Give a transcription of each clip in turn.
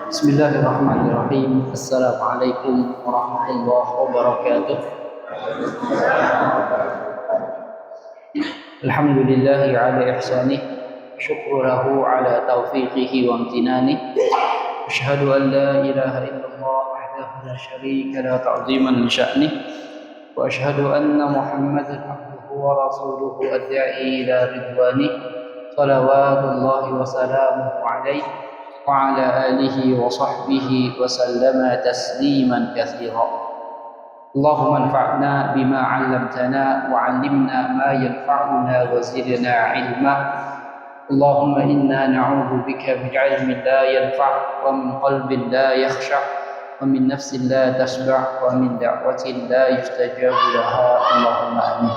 Bismillahirrahmanirrahim. Assalamualaikum warahmatullahi wabarakatuh. Alhamdulillahi ala ihsanih, syukru lahu ala taufiqihi wa amtinani. Asyhadu an la ilaha illallah wahdahu la syarika la ta'ziman li sya'nih. Wa asyhadu anna Muhammadan abduhu wa rasuluhu ad-da'i ila ridwanih. Salawatullahi wa salamuhu alaihi wa ala alihi wa sahbihi wa sallama tasliman katsira. Allahumma anfa'na bima 'allamtana wa 'allimna ma yanfa'una wa zidna 'ilma. Allahumma inna na'udzu bika min 'ilmin la yanfa' wa min qalbin la yakhsha' wa min nafsin la tashba' wa min da'watin la yustajabu laha. Allahumma amin.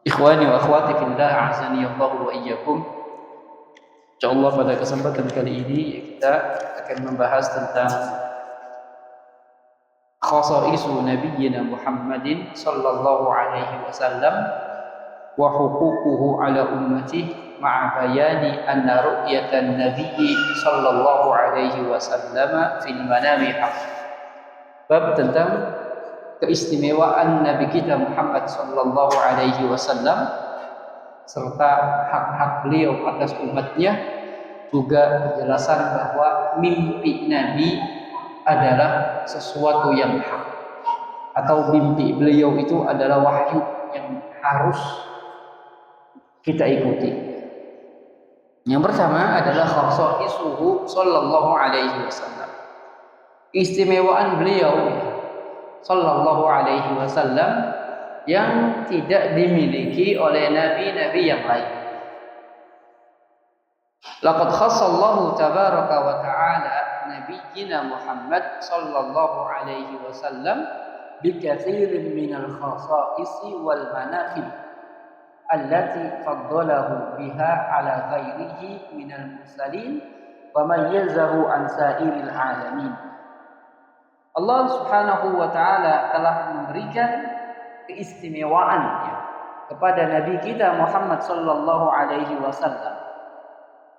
Ikhwani wa akhwati fillah, a'azani Allah wa iyyakum. Insyaallah pada kesempatan kali ini kita akan membahas tentang khasaisu nabiyyina Muhammadin sallallahu alaihi wasallam wa huququhu ala ummatihi ma'a bayani anna ru'yatan nabiyyi sallallahu alaihi wasallam fil manami haq. Bab tentang keistimewaan Nabi kita Muhammad sallallahu alaihi wasallam serta hak-hak beliau atas umatnya, juga penjelasan bahwa mimpi Nabi adalah sesuatu yang hak, atau mimpi beliau itu adalah wahyu yang harus kita ikuti. Yang pertama adalah khasaisuhu sallallahu alaihi wasallam, istimewaan beliau sallallahu alaihi wasallam yang tidak dimiliki oleh nabi-nabi yang lain. Laqad khassallahu tabaraka wa ta'ala nabiyyina Muhammad sallallahu alaihi wasallam bikatsirin minal khasa'isi wal manaqib allati faddalahu biha ala ghairihi minal mursalin wa mayyazahu an sa'iril alamin. Allah Subhanahu wa ta'ala telah memberikan keistimewaan kepada Nabi kita Muhammad sallallahu alaihi wasallam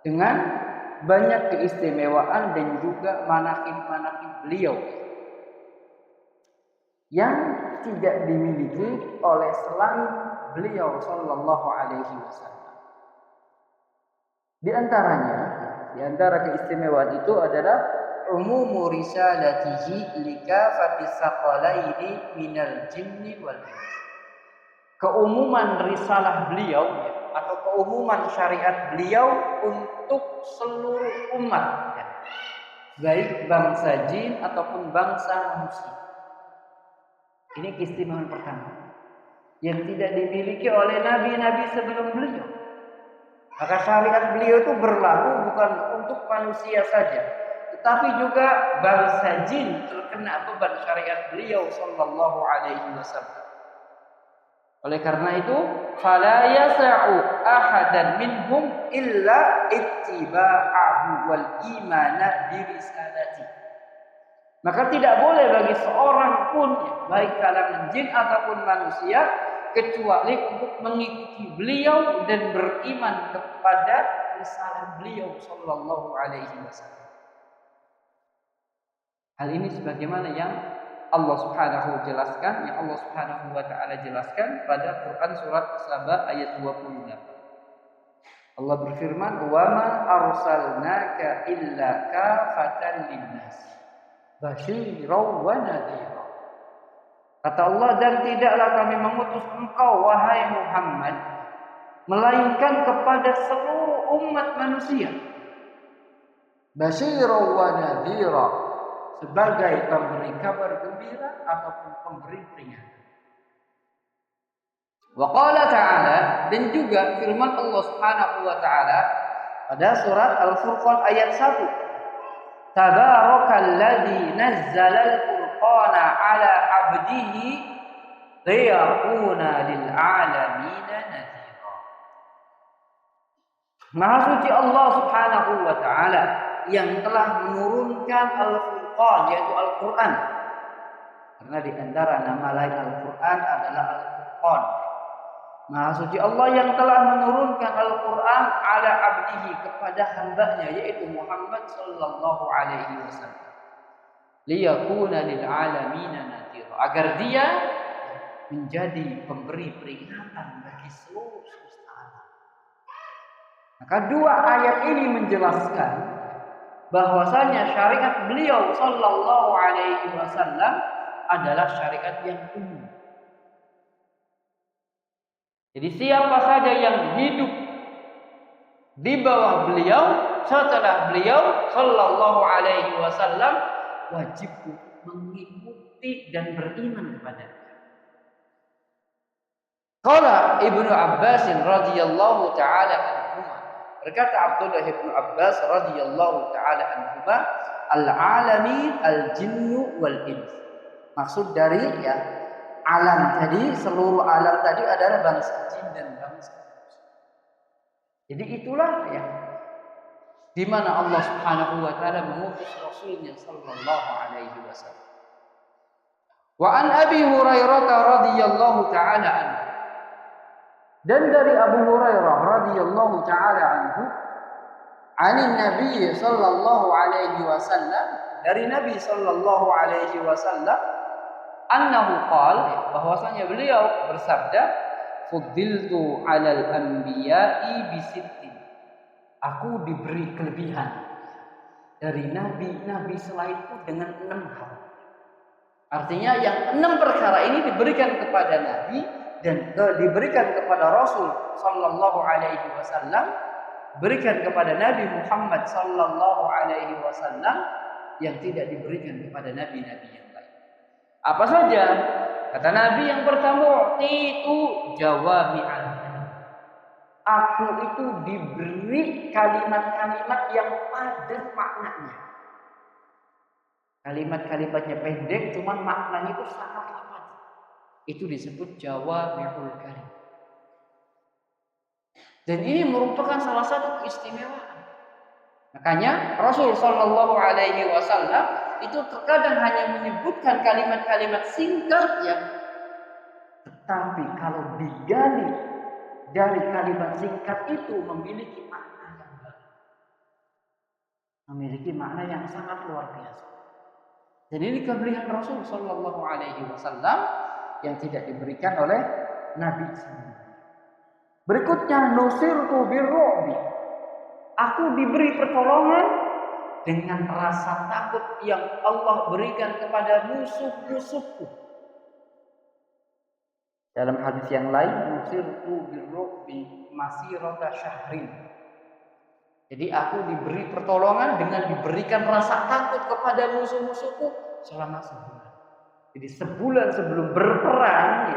dengan banyak keistimewaan dan juga manaqib-manaqib beliau yang tidak dimiliki oleh selain beliau sallallahu alaihi wasallam. Di antara keistimewaan itu adalah umumu risalatihi likafati saqalaini minal jinni wal ins. Keumuman risalah beliau atau keumuman syariat beliau untuk seluruh umat, baik bangsa jin ataupun bangsa manusia. Ini keistimewaan pertama yang tidak dimiliki oleh nabi-nabi sebelum beliau. Maka syariat beliau itu berlaku bukan untuk manusia saja, tetapi juga bangsa jin terkena beban syariat beliau sallallahu alaihi wasallam. Oleh karena itu, fala yasa'u ahadan minhum illa ittiba'ahu wal imana bi risalati. Maka tidak boleh bagi seorang pun, baik kalangan jin ataupun manusia, kecuali untuk mengikuti beliau dan beriman kepada risalah beliau sallallahu alaihi wasallam. Hal ini sebagaimana yang Allah Subhanahu jelaskan, yang Allah Subhanahu wa taala jelaskan pada Quran surat Saba ayat 28. Allah berfirman, "Wa ma arsalnaka illa kafatan linnas, basyiran wa nadhira." Kata Allah, dan tidaklah kami mengutus engkau wahai Muhammad melainkan kepada seluruh umat manusia, basyiran wa nadhira, sebagai pemberi kabar gembira ataupun pemberi peringatan. Wa qala ta'ala, dan juga firman Allah Subhanahu wa taala pada surat Al-Furqan ayat 1. Tabarakalladzi nazzala al-furqana 'ala 'abdihi liyakuna lil 'alamina nadhira. Maha suci Allah Subhanahu wa taala yang telah menurunkan Al-Furqan, yaitu Al-Quran. Karena di antara nama lain Al-Quran adalah Al-Furqan. Maha suci Allah yang telah menurunkan Al-Quran ala abdihi kepada hambanya yaitu Muhammad sallallahu alaihi wasallam. Liyakuna lil alamina nadhira, agar dia menjadi pemberi peringatan bagi seluruh semesta alam. Maka dua ayat ini menjelaskan bahwasanya syariat beliau sallallahu alaihi wasallam adalah syariat yang umum. Jadi siapa saja yang hidup di bawah beliau, setelah beliau sallallahu alaihi wasallam, wajib mengikuti dan beriman kepadanya. Qala Ibnu Abbas radhiyallahu taala anhuma, berkata Abdullah Ibnu Abbas radhiyallahu taala anhuma, al-alamin al-jinnu wal ins. Maksud dari alam tadi, seluruh alam tadi adalah bangsa jin dan bangsa manusia. Jadi itulah di mana Allah Subhanahu wa taala mengutus Rasulnya sallallahu alaihi wasallam. Wa an Abi Hurairah radhiyallahu taala anhu, dan dari Abu Hurairah radhiyallahu taala anhu, anin Nabi sallallahu alaihi wasallam, dari Nabi sallallahu alaihi wasallam, annahu qala, bahwasanya beliau bersabda, fuddiltu 'alal anbiya'i bisittin, aku diberi kelebihan dari nabi-nabi selainku dengan 6 hal. Artinya yang 6 perkara ini diberikan kepada nabi dan diberikan kepada Rasul sallallahu alaihi wasallam, berikan kepada Nabi Muhammad sallallahu alaihi wasallam, yang tidak diberikan kepada nabi-nabi yang lain. Apa saja? Kata Nabi yang pertama, itu jawami'an. Aku itu diberi kalimat-kalimat yang padat maknanya. Kalimat-kalimatnya pendek, cuman maknanya itu sangat padat. Itu disebut jawami'ul kalim. Dan ini merupakan salah satu keistimewaan. Makanya Rasul sallallahu alaihi wasallam itu terkadang hanya menyebutkan kalimat-kalimat singkat tetapi kalau digali dari kalimat singkat itu memiliki makna yang baru. Memiliki makna yang sangat luar biasa. Jadi ini kelebihan Rasul sallallahu alaihi wasallam yang tidak diberikan oleh nabi sebelumnya. Berikutnya, nusirtu birru'bi, aku diberi pertolongan dengan rasa takut yang Allah berikan kepada musuh-musuhku. Dalam hadis yang lain, nusirtu birru'bi masirata syahrin. Jadi aku diberi pertolongan dengan diberikan rasa takut kepada musuh-musuhku selama sebulan. Jadi sebulan sebelum berperang,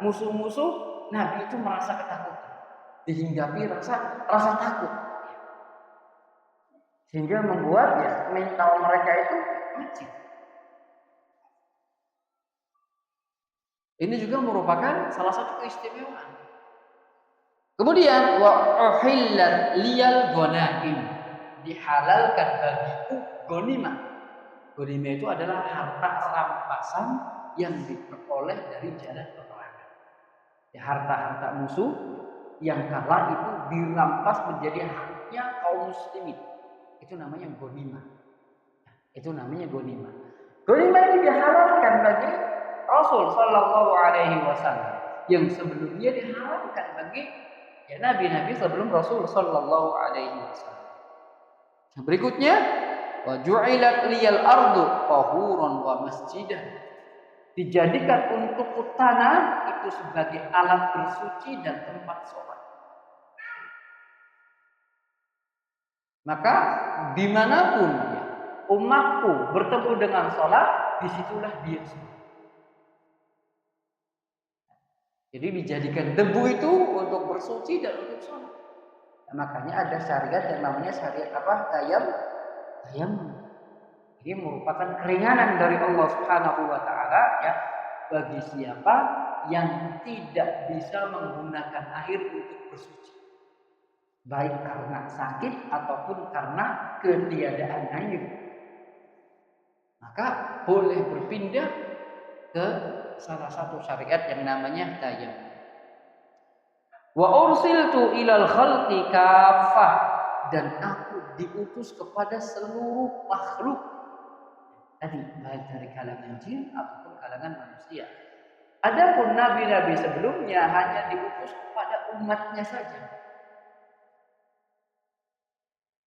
musuh-musuh Nabi itu merasa ketakutan, dihinggapi rasa takut, sehingga membuat mental mereka itu kecil. Ini juga merupakan salah satu keistimewaan. Kemudian wa uhillat liyal ghanaim, dihalalkan bagiku ghanimah. Ghanimah itu adalah harta rampasan yang diperoleh dari jalan peperangan. Harta-harta musuh yang kala itu dirampas menjadi haknya kaum muslimin. Itu namanya ghanimah. Ghanimah ini dihalalkan bagi Rasul sallallahu alaihi wasallam, yang sebelumnya diharamkan bagi nabi-nabi sebelum Rasul sallallahu alaihi wasallam. Berikutnya, wa ju'ilat liyal ardu tahuran wa masjidan, dijadikan untukku tanah itu sebagai alat bersuci dan tempat sholat. Maka dimanapun umatku bertemu dengan sholat, disitulah dia sholat. Jadi dijadikan debu itu untuk bersuci dan untuk sholat. Makanya ada syariat yang namanya syariat Tayamum. Ini merupakan keringanan dari Allah Subhanahu wa taala bagi siapa yang tidak bisa menggunakan air untuk bersuci, baik karena sakit ataupun karena ketiadaan air. Maka boleh berpindah ke salah satu syariat yang namanya Tayamum. Wa ursiltu ilal khalqi kaffah, dan aku diutus kepada seluruh makhluk. Tadi baik dari kalangan jin ataupun kalangan manusia. Adapun nabi-nabi sebelumnya hanya diutus kepada umatnya saja.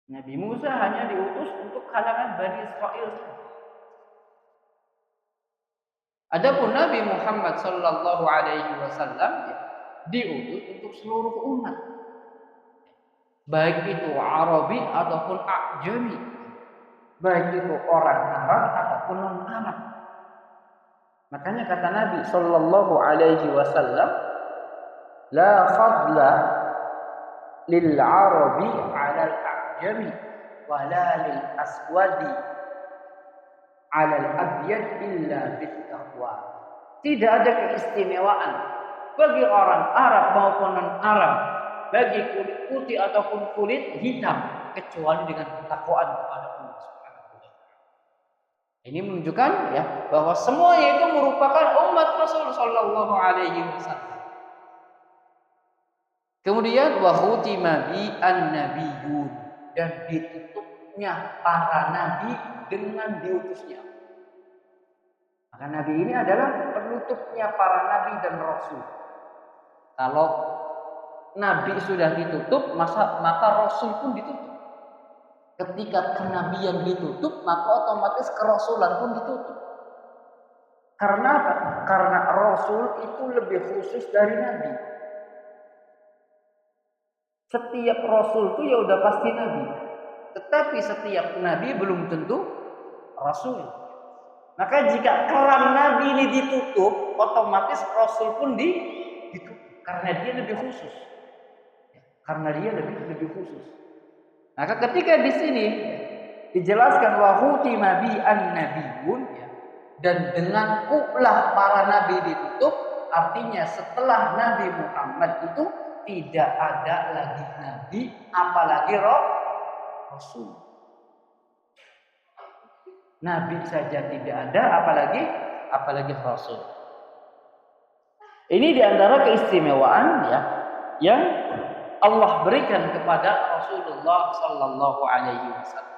Nabi Musa hanya diutus untuk kalangan Bani Israel saja. Adapun Nabi Muhammad sallallahu alaihi wasallam diutus untuk seluruh umat. Baik itu Arabi ataupun Ajami. Baik itu orang Arab ataupun non-Arab. Makanya kata Nabi sallallahu alaihi wasallam, la fadla lil Arabi 'ala al-Ajami wa la lil aswadi 'ala al-abyad illa bit taqwa. Tidak ada keistimewaan bagi orang Arab maupun non-Arab, bagi kulit putih ataupun kulit hitam, kecuali dengan ketakwaan kepada Allah Subhanahu wa taala. Ini menunjukkan ya bahwa semuanya itu merupakan umat Rasul sallallahu alaihi wasallam. Kemudian wa khutima bi an-nabiyyun, dan ditutupnya para nabi dengan diutusnya. Maka nabi ini adalah penutupnya para nabi dan rasul. Kalau nabi sudah ditutup, maka rasul pun ditutup. Ketika kenabian ditutup, maka otomatis kerasulan pun ditutup. Karena apa? Karena rasul itu lebih khusus dari nabi. Setiap rasul itu ya udah pasti nabi. Tetapi setiap nabi belum tentu rasul. Maka jika keran nabi ini ditutup, otomatis rasul pun ditutup. Karena dia lebih khusus. Karena dia lebih khusus. Maka ketika di sini dijelaskan wa khutima bi an-nabiyyun, dan dengan ulah para nabi ditutup, artinya setelah Nabi Muhammad itu tidak ada lagi nabi, apalagi rasul. Nabi saja tidak ada, apalagi rasul. Ini diantara keistimewaan yang Allah berikan kepada Rasulullah sallallahu alaihi wasallam.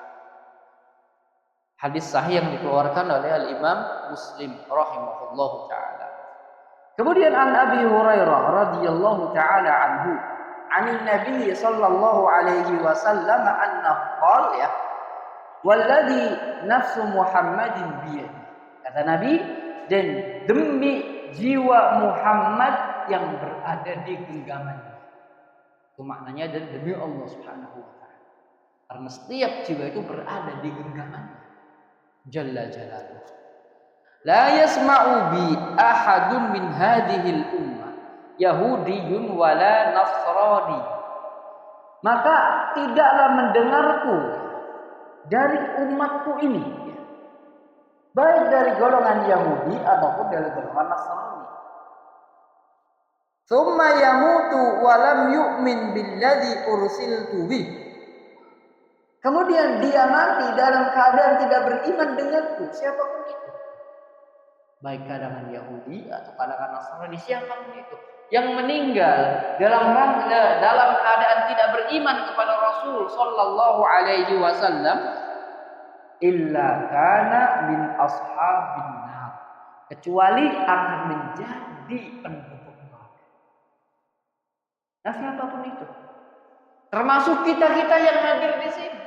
Hadis sahih yang dikeluarkan oleh Al-Imam Muslim rahimahullahu taala. Kemudian an Abi Hurairah radhiyallahu taala anhu, anin Nabi sallallahu alaihi wasallam annahu qala, walladzi nafsu Muhammadin biyadihi. Kata Nabi, dan demi jiwa Muhammad yang berada di genggamannya. Itu maknanya demi Allah Subhanahu wa taala. Karena setiap jiwa itu berada di genggamannya. Jalla jalaluhu. La yasma'u bi ahadun min hadhil ummah yahudiyyun wala nasrani. Maka tidaklah mendengarku dari umatku ini, baik dari golongan Yahudi ataupun dari golongan Nasrani. Tsumma yamutu wa lam yu'min billadzi ursiltu bih. Kemudian dia mati dalam keadaan tidak beriman denganku, siapapun itu. Baik kalangan Yahudi atau kalangan Nasrani, siapapun itu yang meninggal dalam keadaan tidak beriman kepada Rasul sallallahu alaihi wasallam, illa kana min ashabin nar, kecuali akan menjadi penduduk neraka. Nah, siapapun itu, termasuk kita yang hadir di sini.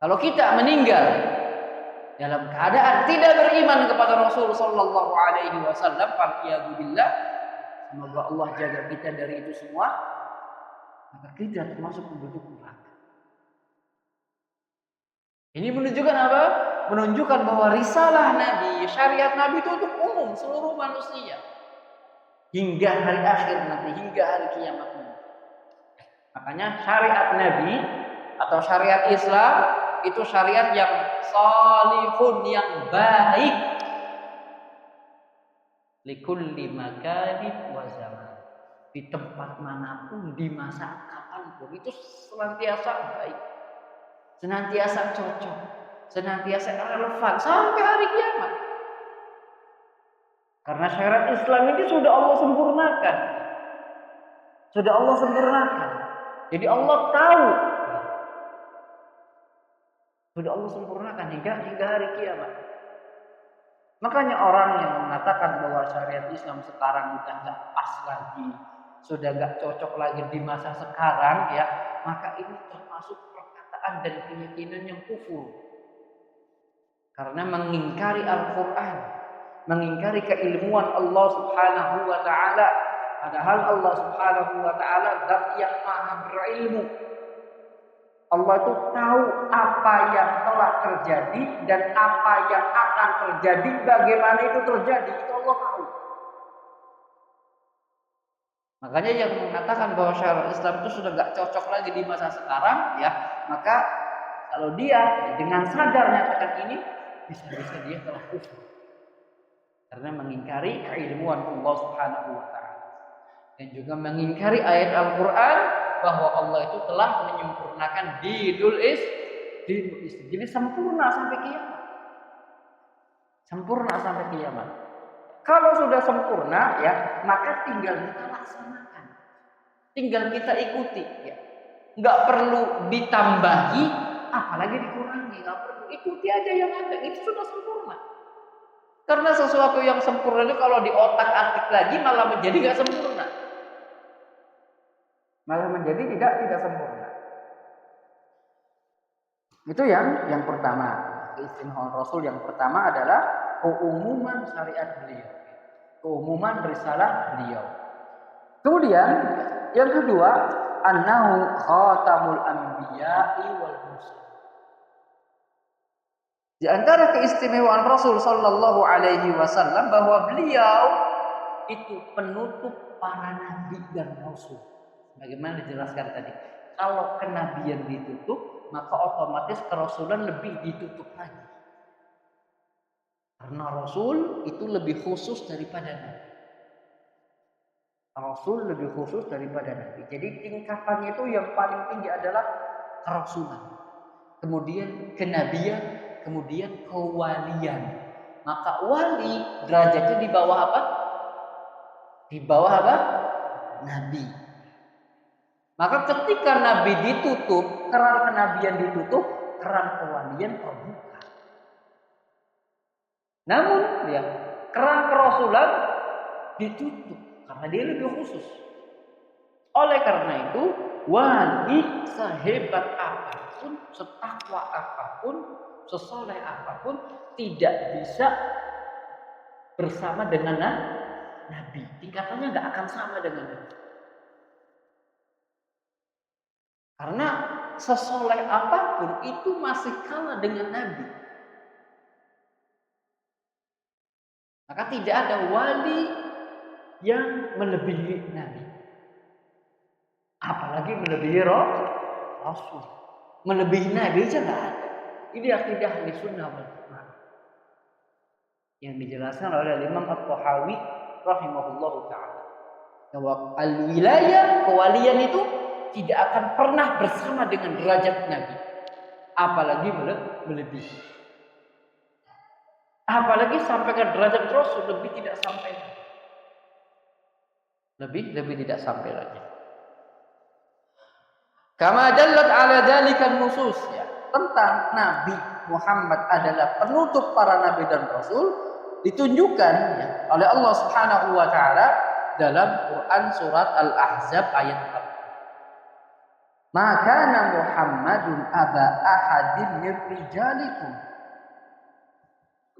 Kalau kita meninggal dalam keadaan tidak beriman kepada Rasul sallallahu alaihi wasallam, fa'iyadzubillah, semoga Allah jaga kita dari itu semua, maka kita termasuk penduduk neraka. Ini menunjukkan apa? Menunjukkan bahwa risalah Nabi, syariat Nabi itu untuk umum seluruh manusia. Hingga hari akhir nanti, hingga hari kiamat nanti. Makanya syariat Nabi atau syariat Islam itu syariat yang salihun, yang baik. Likulli makanin wa zaman. Di tempat manapun, di masa kapanpun, itu senantiasa baik, senantiasa cocok, senantiasa relevan sampai hari kiamat. Karena syariat Islam ini sudah Allah sempurnakan. Sudah Allah sempurnakan. Jadi Allah tahu. Sudah Allah sempurnakan hingga hari kiamat. Makanya orang yang mengatakan bahwa syariat Islam sekarang udah nggak pas lagi, sudah nggak cocok lagi di masa sekarang, ya, maka ini termasuk perkataan dan keyakinan yang kufur. Karena mengingkari Al-Quran, mengingkari keilmuan Allah Subhanahu wa Ta'ala. Padahal Allah Subhanahu wa Ta'ala zat yang maha berilmu. Allah itu tahu apa yang telah terjadi dan apa yang akan terjadi, bagaimana itu terjadi, itu Allah tahu. Makanya yang mengatakan bahwa syariat Islam itu sudah gak cocok lagi di masa sekarang, ya, maka kalau dia dengan sadar nyatakan ini, bisa-bisa dia telah kufur. Karena mengingkari keilmuan Allah Subhanahu wa Ta'ala. Dan juga mengingkari ayat Al-Quran bahwa Allah itu telah menyempurnakan dinul Islam. Jadi sempurna sampai kiamat. Sempurna sampai kiamat. Kalau sudah sempurna, ya, maka tinggal kita laksanakan. Tinggal kita ikuti, ya. Nggak perlu ditambahi, apalagi dikurangi. Nggak perlu, ikuti aja yang ada. Itu sudah sempurna. Karena sesuatu yang sempurna itu kalau di otak-atik lagi malah menjadi nggak sempurna. Malah menjadi tidak sempurna. Itu yang pertama. Keistimewaan Rasul yang pertama adalah keumuman syariat beliau, keumuman risalah beliau. Kemudian yang kedua, annahu khatamul anbiya'i wal mursalin. Di antara keistimewaan Rasul sallallahu alaihi wasallam bahwa beliau itu penutup para nabi dan rasul. Bagaimana dijelaskan tadi? Kalau kenabian ditutup, maka otomatis kerasulan lebih ditutup lagi. Karena Rasul itu lebih khusus daripada Nabi. Rasul lebih khusus daripada Nabi. Jadi tingkatannya itu yang paling tinggi adalah kerasulan. Kemudian kenabian, kemudian kewalian. Maka wali derajatnya di bawah apa? Di bawah apa? Nabi. Maka ketika Nabi ditutup, keran kenabian ditutup, keran kewalian terbuka. Namun, ya, keran kerasulan ditutup karena dia lebih khusus. Oleh karena itu, wali sehebat apapun, setakwa apapun, sesoleh apapun, tidak bisa bersama dengan Nabi. Tingkatannya nggak akan sama dengan Nabi. Karena sesoleh apapun itu masih kalah dengan Nabi. Maka tidak ada wali yang melebihi Nabi. Apalagi melebihi Rasul. Melebihi Nabi aja nggak ada. Ini akidah ahli sunnah wal jamaah. Yang dijelaskan oleh Imam At-Tahawi rahimahullahu ta'ala. Bahwa al-wilayah, kewalian itu tidak akan pernah bersama dengan derajat Nabi. Apalagi melebihi. Apalagi sampai ke derajat Rasul, lebih tidak sampai. Lebih tidak sampai lagi. Kama dallat ala dzalika nusus, ya, tentang Nabi Muhammad adalah penutup para nabi dan rasul ditunjukkan, ya, oleh Allah Subhanahu wa taala dalam Quran surat Al-Ahzab ayat 4. Maka Muhammadun aba ahadin min rijalikum.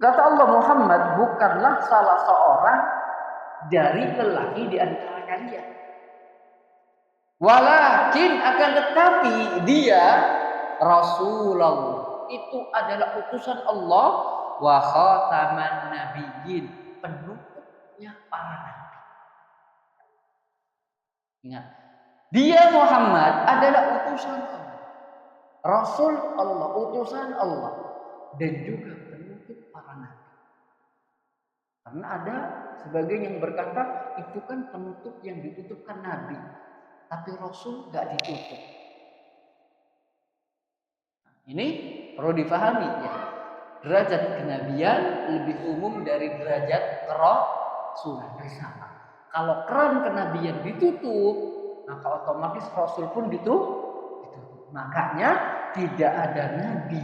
Kata Allah, Muhammad bukanlah salah seorang dari lelaki di antara kalian. Walakin akan tetapi dia Rasulullah, itu adalah utusan Allah, wa khataman nabiyyin, penutupnya para nabi. Ingat, dia Muhammad adalah utusan Allah, Rasul Allah, utusan Allah, dan juga penutup para nabi. Karena ada sebagian yang berkata itu kan penutup yang ditutupkan Nabi, tapi Rasul gak ditutup. Ini perlu difahami, ya. Derajat kenabian lebih umum dari derajat kerasulan bersama. Kalau keran kenabian ditutup, maka otomatis Rasul pun ditutup. Makanya tidak ada nabi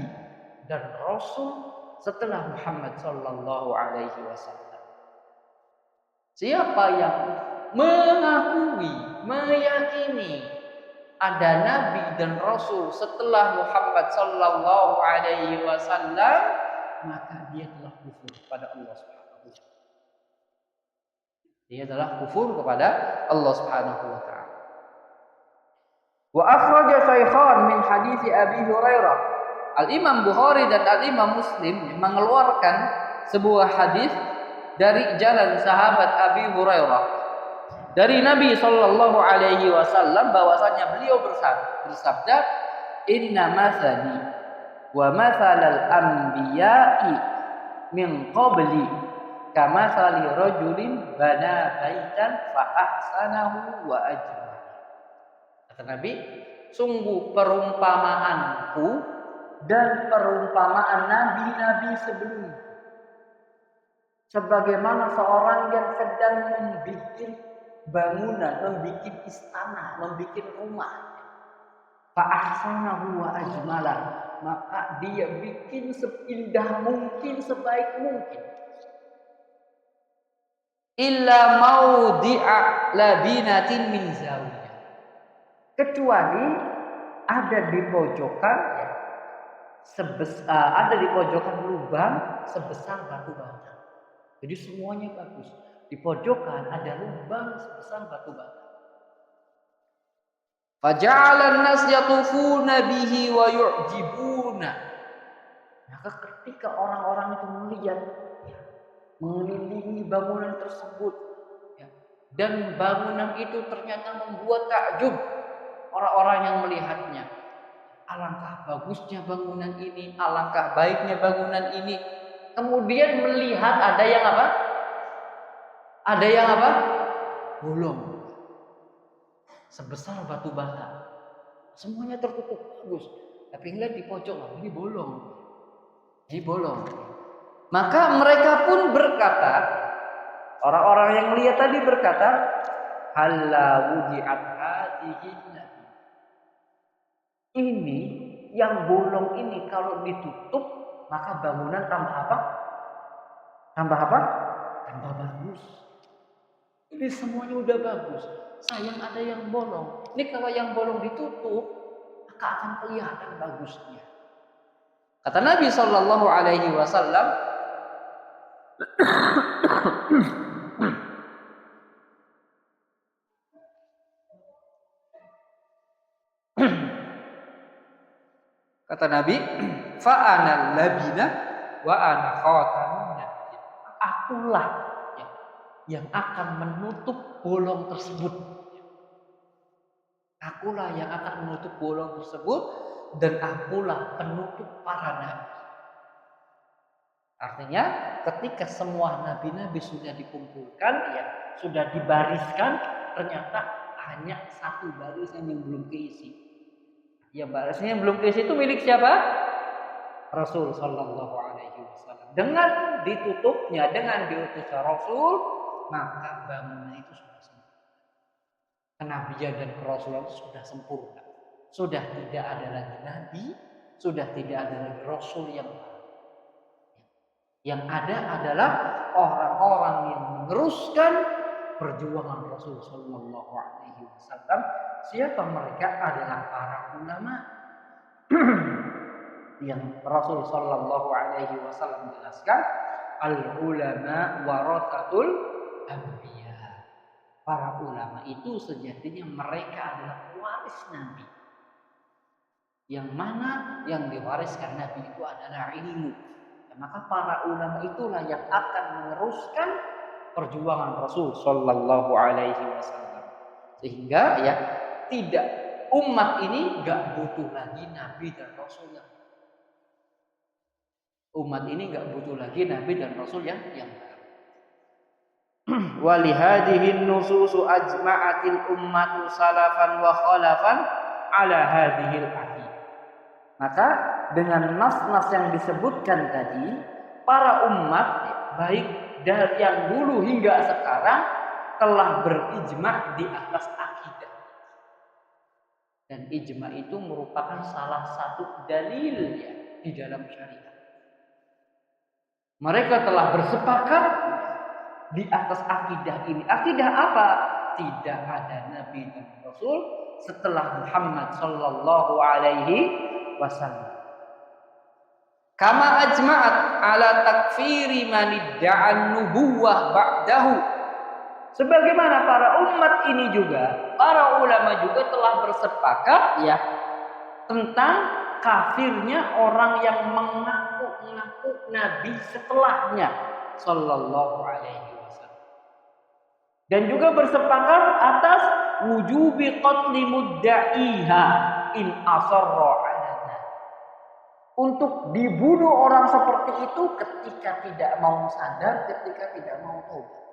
dan Rasul setelah Muhammad sallallahu alaihi wasallam. Siapa yang mengakui, meyakini ada nabi dan rasul setelah Muhammad sallallahu alaihi wasallam, maka dia telah kufur kepada Allah Subhanahu wa taala. Dia telah kufur kepada Allah Subhanahu wa taala. Wa akhraja shaykhan min hadits Abi Hurairah. Al-Imam Bukhari dan Al-Imam Muslim mengeluarkan sebuah hadis dari jalan sahabat Abi Hurairah dari Nabi sallallahu alaihi wasallam bahwasanya beliau bersabda, "Inna mathali wa mathalal anbiya'i min qabli kamathali rajulin bana baitan fa ahsanahu wa ajmalah." Kata Nabi, sungguh perumpamaanku dan perumpamaan nabi-nabi sebelumnya sebagaimana seorang yang sedang membuat bangunan, membuat istana, membuat rumah. Fa'ahsanahu wa ajmala, maka dia bikin seindah mungkin, sebaik mungkin. Illa maudi'a labinatin min zawiyah, kecuali ada di pojokan ada di pojokan lubang sebesar batu bata. Jadi semuanya bagus. Di pojokan ada lubang sebesar batu bata. Faja'alan nas yatufuna bihi wa yu'jibuna. Maka ketika orang-orang itu melihat, mengelilingi bangunan tersebut, dan bangunan itu ternyata membuat takjub orang-orang yang melihatnya. Alangkah bagusnya bangunan ini, alangkah baiknya bangunan ini. Kemudian melihat ada yang apa? Ada yang apa? Bolong. Sebesar batu bata. Semuanya tertutup bagus. Tapi ngeliat di pojok, ini bolong. Ini bolong. Maka mereka pun berkata, orang-orang yang lihat tadi berkata, "Halla wudi'at hadhihi." Ini yang bolong ini kalau ditutup, maka bangunan tambah apa? Tambah apa? Tambah bagus. Ini semuanya udah bagus. Sayang ada yang bolong. Ini kalau yang bolong ditutup, maka akan kelihatan bagusnya. Kata Nabi Shallallahu Alaihi Wasallam, kata Nabi, fa'anal labina wa ana khatamun nabiyyin. Akulah yang akan menutup bolong tersebut. Akulah yang akan menutup bolong tersebut dan akulah penutup para nabi. Artinya ketika semua nabi-nabi sudah dikumpulkan, sudah dibariskan, ternyata hanya satu barisan yang belum keisi. Ya, barisan yang belum keisi itu milik siapa? Rasul sallallahu alaihi wasallam. Dengan ditutupnya, dengan diutusnya Rasul, maka bangunan itu sudah sempurna. Kenabian dan kerasulan itu sudah sempurna. Sudah tidak ada lagi nabi, sudah tidak ada lagi rasul yang baru. Yang ada adalah orang-orang yang meneruskan perjuangan Rasul sallallahu alaihi wasallam. Siapa mereka? Adalah para ulama. Yang Rasul sallallahu alaihi wasallam jelaskan, al-ulama warathatul anbiya. Para ulama itu sejatinya mereka adalah waris Nabi. Yang mana yang diwariskan Nabi itu adalah ilmu. Maka para ulama itulah yang akan meneruskan perjuangan Rasul sallallahu alaihi wasallam. Sehingga tidak, umat ini enggak butuh lagi nabi dan rasul yang umat ini enggak butuh lagi nabi dan rasul yang baru. Walihadihin nususu ajma'atil ummatu salafan wa khalafan ala hadihil aqidah. Maka dengan nas-nas yang disebutkan tadi, para umat baik dari yang dulu hingga sekarang telah berijma' di atas akidah. Dan ijma itu merupakan salah satu dalil ya di dalam syariat. Mereka telah bersepakat di atas akidah ini. Akidah apa? Tidak ada nabi dan rasul setelah Muhammad sallallahu alaihi wasallam. Kama ajma'at ala takfiri man idda'an nubuwah ba'dahu. Sebagaimana para umat ini juga, para ulama juga telah bersepakat ya tentang kafirnya orang yang mengaku nabi setelahnya sallallahu alaihi wasallam. Dan juga bersepakat atas wujubi qatli mudda'iha in asarra ala dzalik. Untuk dibunuh orang seperti itu ketika tidak mau sadar, ketika tidak mau taubat.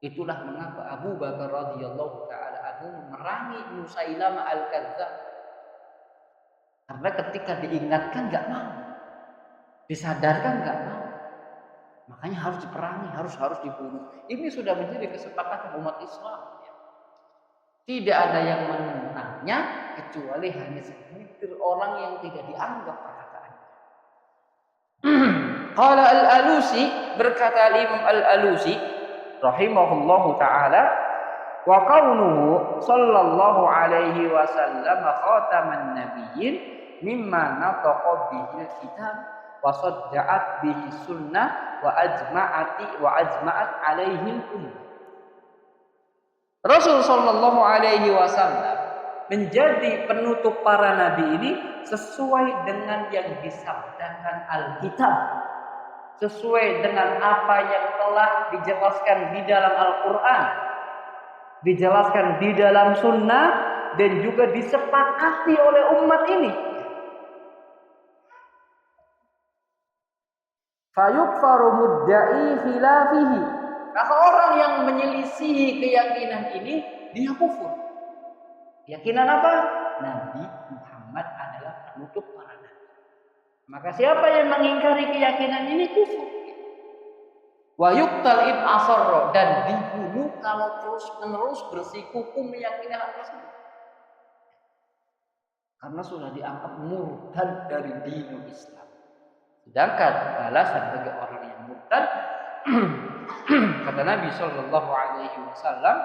Itulah mengapa Abu Bakar radhiyallahu taala anhu memerangi Musailamah al-Kadzdzab. Karena ketika diingatkan nggak mau, disadarkan nggak mau, makanya harus diperangi, harus dibunuh. Ini sudah menjadi kesepakatan umat Islam. Tidak ada yang menentangnya kecuali hanya segelintir orang yang tidak dianggap perkataannya. Qala al-Alusi, berkata Imam al-Alusi rahimahullahu taala, wa kaunuhu sallallahu alaihi wasallam khataman nabiyyin mimma nataqa bihi kitab wa sadda'at bihi sunnah wa ajma'at alaihi ummah. Rasul sallallahu alaihi wasallam menjadi penutup para nabi ini sesuai dengan yang disabdakan Alkitab, sesuai dengan apa yang telah dijelaskan di dalam Al-Quran, dijelaskan di dalam sunnah, dan juga disepakati oleh umat ini. Fayukfaru mudda'i khilafihi. Maka orang yang menyelisihi keyakinan ini, dia kufur. Keyakinan apa? Nabi Muhammad adalah penutup para nabi. Maka siapa yang mengingkari keyakinan ini kufur. Wa yuqtal in asarra, dan dibunuh kalau terus-menerus bersikukuh meyakini hal tersebut. Karena sudah dianggap murtad dari dinul Islam. Sedangkan balasan bagi orang yang murtad, kata Nabi sallallahu alaihi wasallam,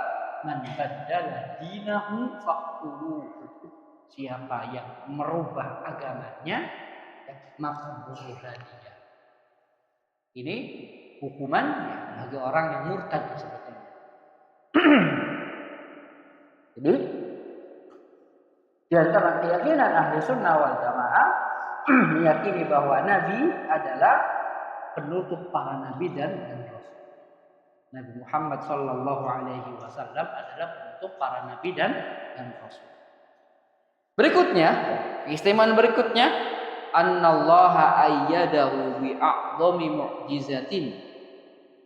man baddala dinahu faqtuluhu. Siapa yang merubah agamanya, maka bunuhlah dia. Ini hukuman bagi orang yang murtad sebetulnya. Jadi di antara keyakinan ahli sunnah wal jamaah meyakini bahwa Nabi adalah penutup para nabi dan rasul. Nabi Muhammad sallallahu alaihi wasallam adalah penutup para nabi dan rasul. Berikutnya, keistimewaan berikutnya, annallaha ayyadahu bi a'dhami mu'jizatin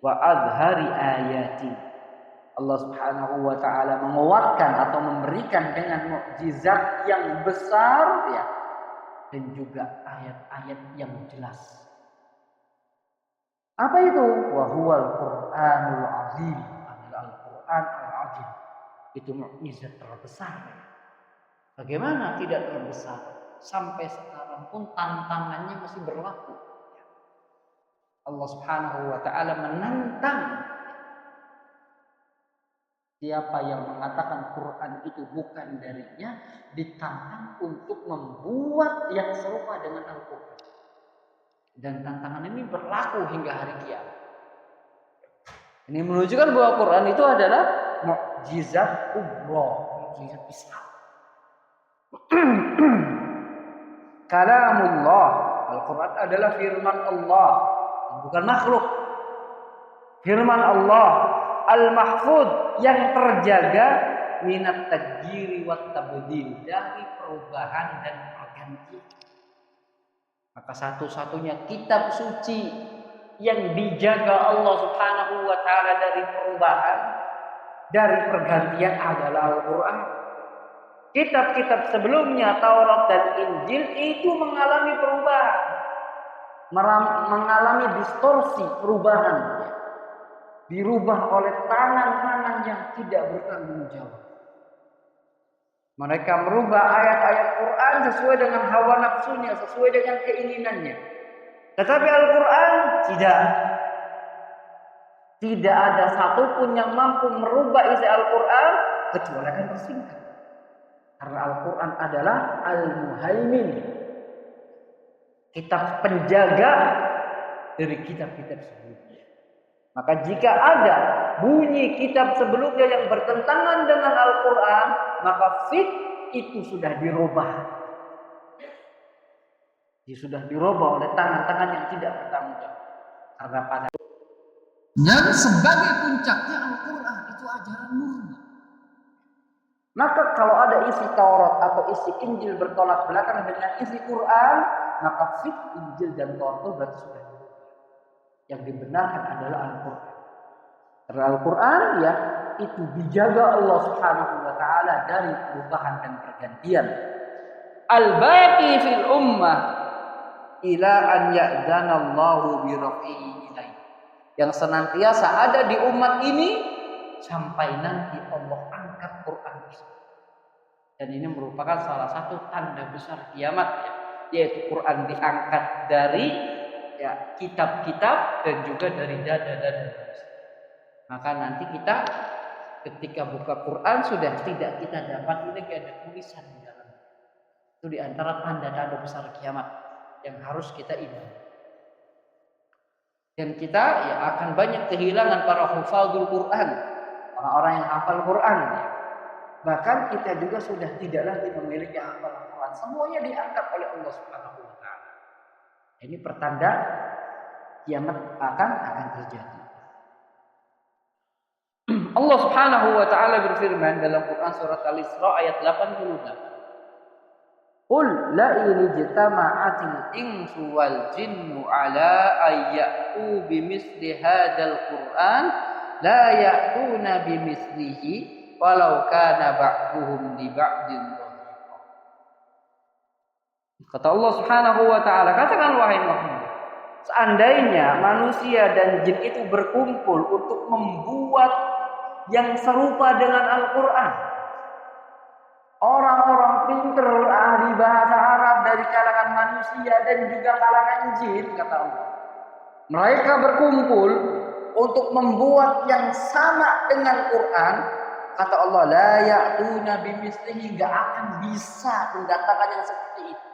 wa adhari ayatin. Allah Subhanahu wa taala menguatkan atau memberikan dengan mukjizat yang besar ya, dan juga ayat-ayat yang jelas. Apa itu? Wa huwal Qur'anul azim. Al-Qur'an al-azim. Itu mukjizat terbesar. Bagaimana tidak terbesar? Sampai sekarang pun tantangannya masih berlaku. Allah Subhanahu wa taala menantang siapa yang mengatakan Quran itu bukan darinya, ditantang untuk membuat yang serupa dengan Al-Quran. Dan tantangan ini berlaku hingga hari kiamat. Ini menunjukkan bahwa Quran itu adalah mukjizat kubra, mukjizat besar. Kalamullah, Al-Quran adalah firman Allah, bukan makhluk. Firman Allah al-mahfud, yang terjaga minat taghyiri wat tabdil, dari perubahan dan pergantian. Maka satu-satunya kitab suci yang dijaga Allah Subhanahu wa taala dari perubahan, dari pergantian adalah Al-Qur'an. Kitab-kitab sebelumnya Taurat dan Injil itu mengalami perubahan, mengalami distorsi, perubahan. Dirubah oleh tangan-tangan yang tidak bertanggung jawab. Mereka merubah ayat-ayat Quran sesuai dengan hawa nafsunya, sesuai dengan keinginannya. Tetapi Al-Quran tidak. Tidak ada satupun yang mampu merubah isi Al-Quran kecuali akan tersingkap. Karena Al-Quran adalah Al-Muhaimin, kitab penjaga dari kitab-kitab sebelumnya. Maka jika ada bunyi kitab sebelumnya yang bertentangan dengan Al-Quran, maka itu sudah dirubah. Sudah dirubah oleh tangan-tangan yang tidak bertanggung jawab. Karena pada dan sebagai puncaknya Al-Quran itu ajaran murni. Maka kalau ada isi Taurat atau isi Injil bertolak belakang dengan isi Quran, maka Injil dan Taurat itu berarti sudah dirubah. Yang dibenarkan adalah Al-Quran. Karena Al-Quran ya itu dijaga Allah Subhanahu wa taala dari perubahan dan pergantian. Al-baqi fil ummah ila an ya'dzana Allahu bi rafi'i ilaihi. Yang senantiasa ada di umat ini sampai nanti Allah angkat Quran tersebut. Dan ini merupakan salah satu tanda besar kiamat ya, yaitu Quran diangkat dari ya kitab-kitab dan juga dari dada-dada manusia. Maka nanti kita ketika buka Quran sudah tidak kita dapat lagi ada tulisan di dalam. Itu di antara tanda-tanda besar kiamat yang harus kita imani. Dan kita ya akan banyak kehilangan para hufadzul Quran, orang-orang yang hafal Quran. Ya. Bahkan kita juga sudah tidak lagi memiliki hafal Quran. Semuanya diangkat oleh Allah Subhanahu wa taala. Ini pertanda kiamat akan terjadi. Allah Subhanahu wa taala berfirman dalam Quran surat Al-Isra ayat 88. Qul la in ijtama'atil insu wal jinnu ala ayyatu bimithli hadzal Qur'an la ya'tuna bimithlihi walau kana ba'duhum li ba'din dhahira. Kata Allah Subhanahu wa taala, katakan wahai Muhammad, seandainya manusia dan jin itu berkumpul untuk membuat yang serupa dengan Al-Quran, orang-orang pinter ahli bahasa Arab dari kalangan manusia dan juga kalangan jin, kata Allah, mereka berkumpul untuk membuat yang sama dengan Quran, kata Allah, la ya'tuna bimithlihi, enggak akan bisa mendatangkan yang seperti itu.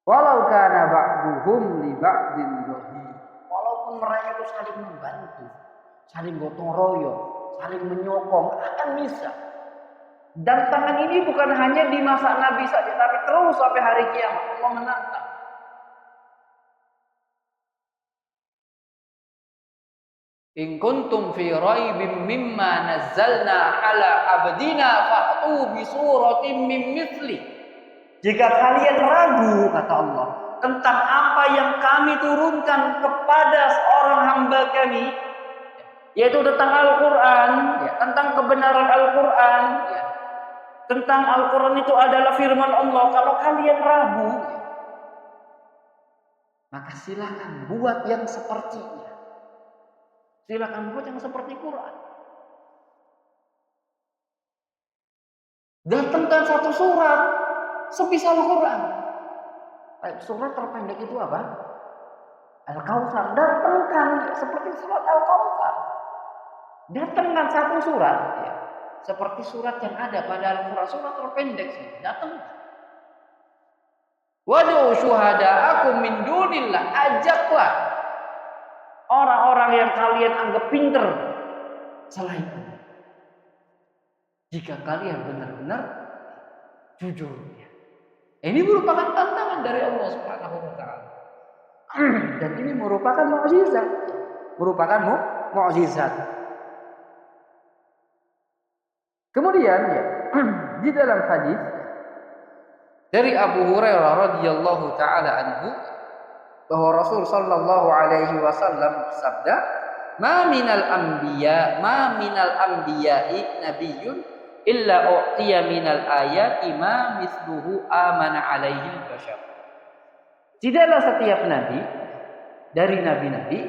Walau kana ba'duhum li ba'din dhahir, walaupun mereka itu saling membantu, saling gotong royong, saling menyokong, akan bisa. Dan tangan ini bukan hanya di masa Nabi saja, tapi terus sampai hari kiamat Allah menantang. In kuntum fi raibim mimma nazzalna ala abdina fa'tu bi suratin min mithli. Jika kalian ragu, kata Allah, tentang apa yang kami turunkan kepada seorang hamba kami, yaitu tentang Al-Quran, ya, tentang kebenaran Al-Quran, ya, tentang Al-Quran itu adalah firman Allah. Kalau kalian ragu, ya, maka silakan buat yang sepertinya. Silakan buat yang seperti Quran. Datangkan satu surat sebisa Al-Quran. Surat terpendek itu apa? Al-Kautsar. Datangkan seperti surat Al-Kautsar. Datangkan satu surat, ya, seperti surat yang ada pada Al-Quran, surat terpendek sih. Datangkan. Wad'u syuhada'akum min dunillah, ajaklah orang-orang yang kalian anggap pinter selain Allah. Jika kalian benar-benar jujur. Ini merupakan tantangan dari Allah Subhanahu wa taala. Dan ini merupakan mukjizat. Merupakan mukjizat. Kemudian ya, di dalam hadis dari Abu Hurairah radhiyallahu taala anhu bahwa Rasul sallallahu alaihi wasallam bersabda, "Ma minal anbiya'i nabiyyun illa u'tiya minal ayati ma misluhu amana alaihi bashar." Tidaklah setiap nabi dari nabi-nabi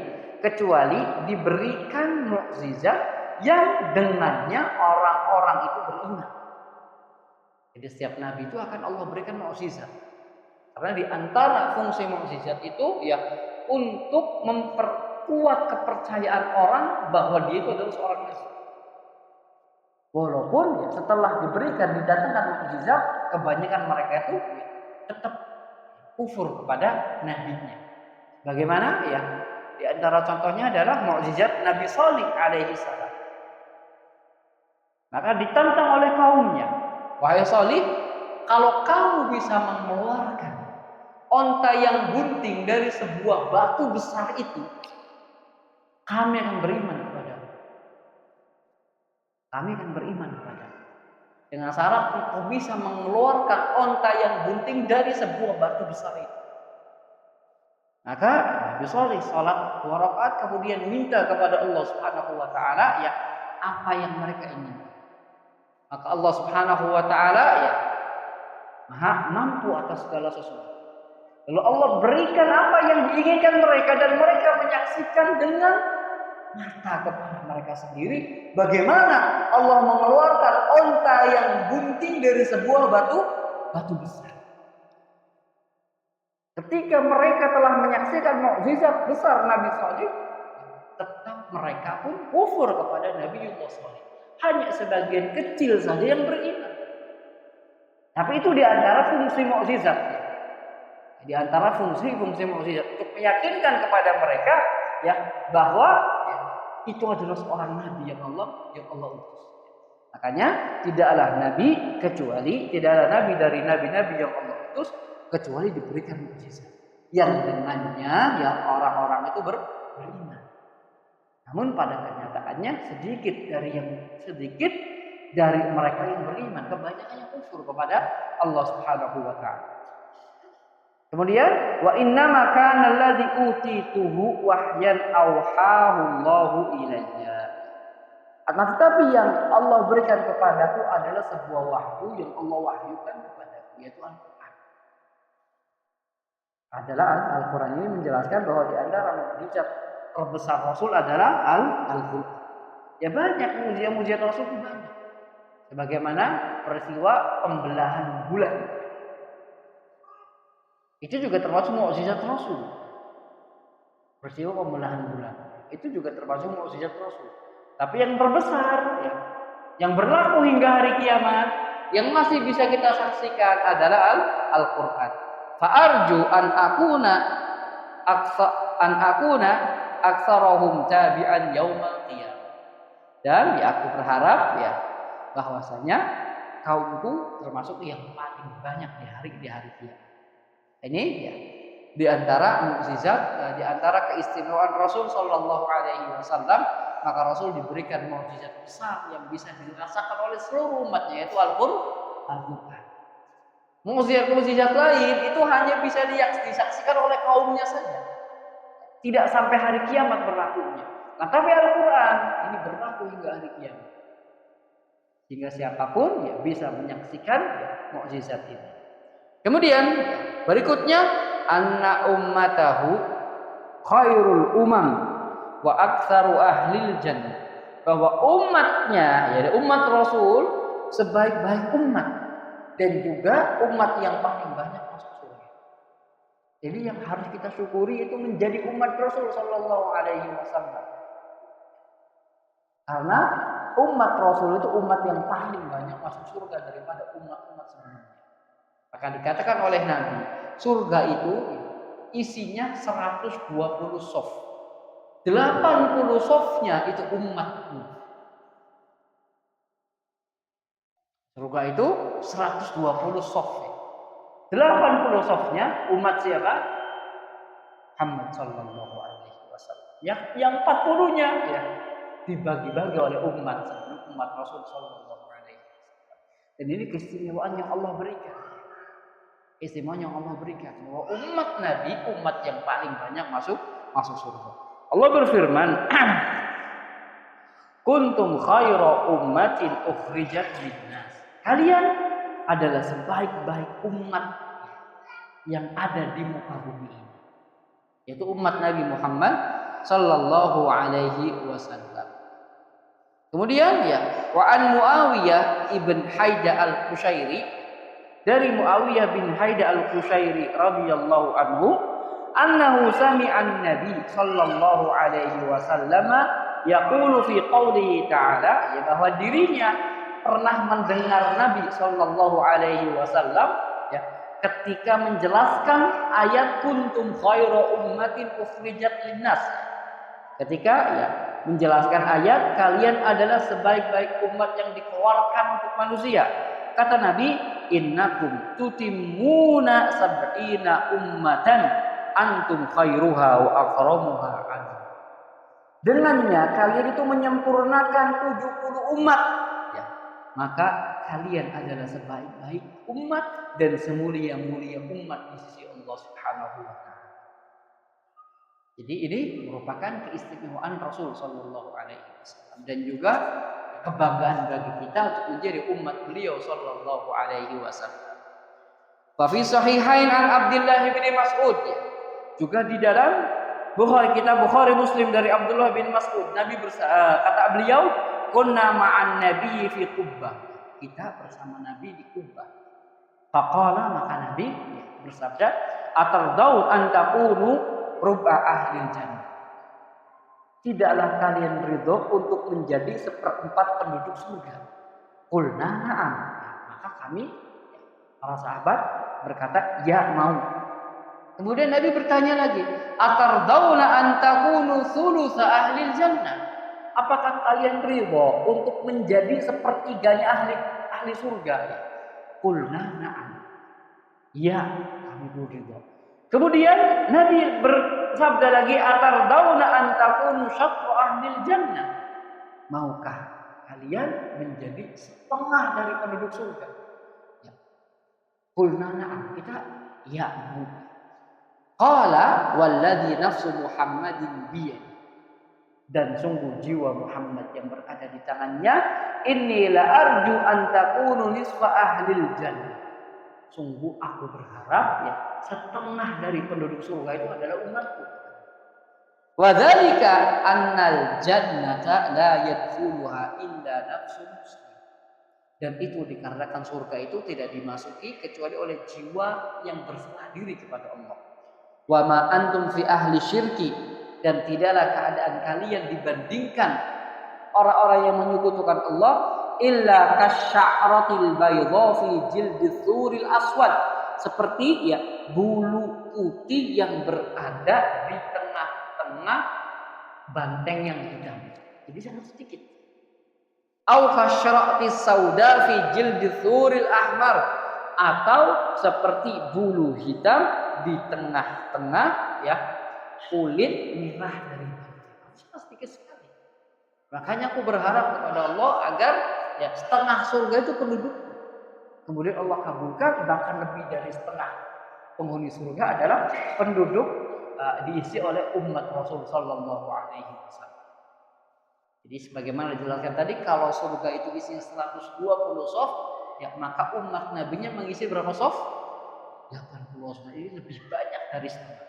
kecuali diberikan mukjizat yang dengannya orang-orang itu beriman. Jadi setiap nabi itu akan Allah berikan mukjizat. Karena di antara fungsi mukjizat itu ya untuk memperkuat kepercayaan orang bahwa dia itu adalah seorang nabi. Walaupun ya setelah diberikan didatangkan mukjizat, kebanyakan mereka itu ya, tetap kufur kepada nabinya. Bagaimana ya? Di antara contohnya adalah mukjizat Nabi Shalih alaihi salam. Maka ditantang oleh kaumnya, wahai Shalih, kalau kamu bisa mengeluarkan onta yang bunting dari sebuah batu besar itu, kami akan beriman kepadamu. Kami akan beriman kepadamu. Dengan syarat kau bisa mengeluarkan onta yang bunting dari sebuah batu besar itu. Maka Nabi Shalih salat 2 rakaat kemudian minta kepada Allah Subhanahu wa taala ya apa yang mereka inginkan. Maka Allah Subhanahu wa taala ya Maha mampu atas segala sesuatu. Lalu Allah berikan apa yang diinginkan mereka dan mereka menyaksikan dengan mata kepala mereka sendiri bagaimana Allah mengeluarkan onta yang bunting dari sebuah batu besar. Ketika mereka telah menyaksikan mukjizat besar Nabi Shalih, tetap mereka pun kufur kepada Nabi Shalih. Hanya sebagian kecil saja yang beriman. Tapi itu di antara fungsi mukjizat. Di antara fungsi mukjizat untuk meyakinkan kepada mereka ya bahwa ya, itu adalah seorang nabi yang Allah utus. Makanya tidaklah nabi tidaklah nabi dari nabi-nabi yang Allah utus kecuali diberikan mukjizat yang dengannya ya orang-orang itu beriman. Namun pada kenyataannya sedikit dari mereka yang beriman, kebanyakannya kufur kepada Allah Subhanahu wa taala. Kemudian wa innama kana alladzi utituhu wahyan auhahu Allahu ilayya. Akan tetapi yang Allah berikan kepadaku adalah sebuah wahyu yang Allah wahyukan kepadaku, yaitu Al-Qur'an. Al-Qur'an ini menjelaskan bahwa di antara mukjizat terbesar Rasul adalah Al-Qur'an. Ya banyak mukjizat Rasul itu banyak. Sebagaimana peristiwa pembelahan bulan. Itu juga termasuk mukjizat Rasul. Peristiwa pembelahan bulan. Itu juga termasuk mukjizat Rasul. Tapi yang terbesar ya, yang berlaku hingga hari kiamat, yang masih bisa kita saksikan adalah Al-Qur'an. Fa'arju an akuna aktsarahum tabi'an yaumal qiyamah. Dan ya aku berharap ya bahwasanya kaumku termasuk yang paling banyak di hari kiamat. Ini ya di antara mukjizat, di antara keistimewaan Rasul sallallahu alaihi wasallam, maka Rasul diberikan mukjizat besar yang bisa dirasakan oleh seluruh umatnya, yaitu Al-Qur'an. Mukjizat lain itu hanya bisa disaksikan oleh kaumnya saja. Tidak sampai hari kiamat berlakunya. Nah, tapi Al-Qur'an ini berlaku hingga hari kiamat. Sehingga siapapun ya bisa menyaksikan ya, mukjizat ini. Kemudian berikutnya anna ummatahu khairul umam wa aktsaru ahlil jannah. Bahwa umatnya, yaitu umat Rasul, sebaik-baik umat dan juga umat yang paling banyak masuk surga. Jadi yang harus kita syukuri itu menjadi umat Rasul sallallahu alaihi wasallam. Karena umat Rasul itu umat yang paling banyak masuk surga daripada umat-umat sebelumnya. Maka dikatakan oleh Nabi, surga itu isinya 120 shaf. 80 shafnya itu umatku. Surga itu 120 shaf. 80 shafnya umat siapa? Muhammad sallallahu alaihi wasallam. Yang 40-nya ya dibagi-bagi oleh umat Rasul sallallahu alaihi wasallam. Dan ini keistimewaan yang Allah berikan. Keistimewaan yang Allah berikan bahwa umat Nabi umat yang paling banyak masuk surga. Allah berfirman, kuntum khaira ummatin ukhrijat linnas. Kalian adalah sebaik-baik umat yang ada di muka bumi ini, yaitu umat Nabi Muhammad sallallahu alaihi wasallam. Kemudian ya wa an Muawiyah ibn Haida al-Qushairi dari Muawiyah bin Haida al-Qushairi radhiyallahu anhu, annahu sami'an Nabi sallallahu alaihi wasallam yaqulu fi qoulihi ta'ala, ya bahwa dirinya pernah mendengar Nabi sallallahu alaihi wasallam ya ketika menjelaskan ayat kuntum khairu ummatin ukhrijat linnas. Ketika ya menjelaskan ayat kalian adalah sebaik-baik umat yang dikeluarkan untuk manusia. Kata Nabi, innakum tutimuna sab'ina ummatan antum khairuha wa akramuha anhu. Dengannya kalian itu menyempurnakan 70 umat. Ya, maka kalian adalah sebaik-baik umat dan semulia-mulia umat di sisi Allah Subhanahu wa taala. Jadi ini merupakan keistimewaan Rasul sallallahu alaihi wasallam dan juga kebanggaan bagi kita untuk menjadi umat beliau sallallahu alaihi wasallam. Wa fi sahihain an Abdullah bin Mas'ud, juga di dalam Bukhari, kitab Bukhari Muslim dari Abdullah bin Mas'ud, Nabi kata beliau, kunna ma'an nabi fi Qubbah. Kita bersama Nabi di Qubbah. Faqala, maka Nabi bersabda, atardau an takunu rub'a ahli jannah. Tidaklah kalian ridho untuk menjadi seperempat penduduk surga? Qulna na'am. Maka kami para sahabat berkata, ya mau. Kemudian Nabi bertanya lagi, atardauna an takunu thulutsa ahli jannah? Apakah kalian ridho untuk menjadi sepertiganya ahli surga? Qulna na'am. Ya, kami ridho. Kemudian Nabi bersabda lagi, atardauna an takunu syatru ahli jannah? Maukah kalian menjadi setengah dari penduduk surga? Ya. Qulna na'am, kita ya mau. Qala walladzi nafsu Muhammadin biyadi, dan sungguh jiwa Muhammad yang berada di tangannya, inni la arju an takunu nisfa ahlil jannah. Sungguh aku berharap ya setengah dari penduduk surga itu adalah umatku. Wa dzalika annal jannata la yadkhuluha illa nafsun muslim. Dan itu dikarenakan surga itu tidak dimasuki kecuali oleh jiwa yang berserah diri kepada Allah. Wa ma antum fi ahli syirki, dan tidaklah keadaan kalian dibandingkan orang-orang yang menyekutukan Allah illa kasya'ratil baydha fi jildits suril aswad, seperti ya bulu putih yang berada di tengah-tengah banteng yang hitam. Jadi sangat sedikit. Au kasya'ratis sauda fi jildits suril ahmar, atau seperti bulu hitam di tengah-tengah ya kulit merah dari banteng. Sangat sedikit sekali. Makanya aku berharap kepada Allah agar ya setengah surga itu penduduk. Kemudian Allah kabulkan, bahkan lebih dari setengah penghuni surga adalah penduduk diisi oleh umat Rasul sallallahu alaihi wasallam. Jadi sebagaimana dijelaskan tadi, kalau surga itu isinya 120 shaf, ya maka umat nabinya mengisi berapa shaf? 80 shaf. Ini lebih banyak dari setengah.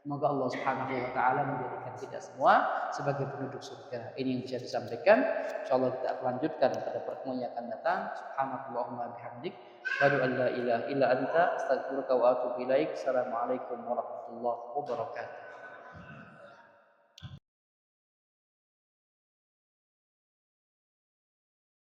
Semoga Allah Subhanahu wa taala menjadikan kita semua sebagai penduduk surga. Ini yang bisa disampaikan. Insyaallah kita akan lanjutkan pada pertemuan yang akan datang. Subhanakallahumma bihamdik, asyhadu an la ilaha illa anta, astaghfiruka wa atubu ilaik. Assalamualaikum warahmatullahi wabarakatuh.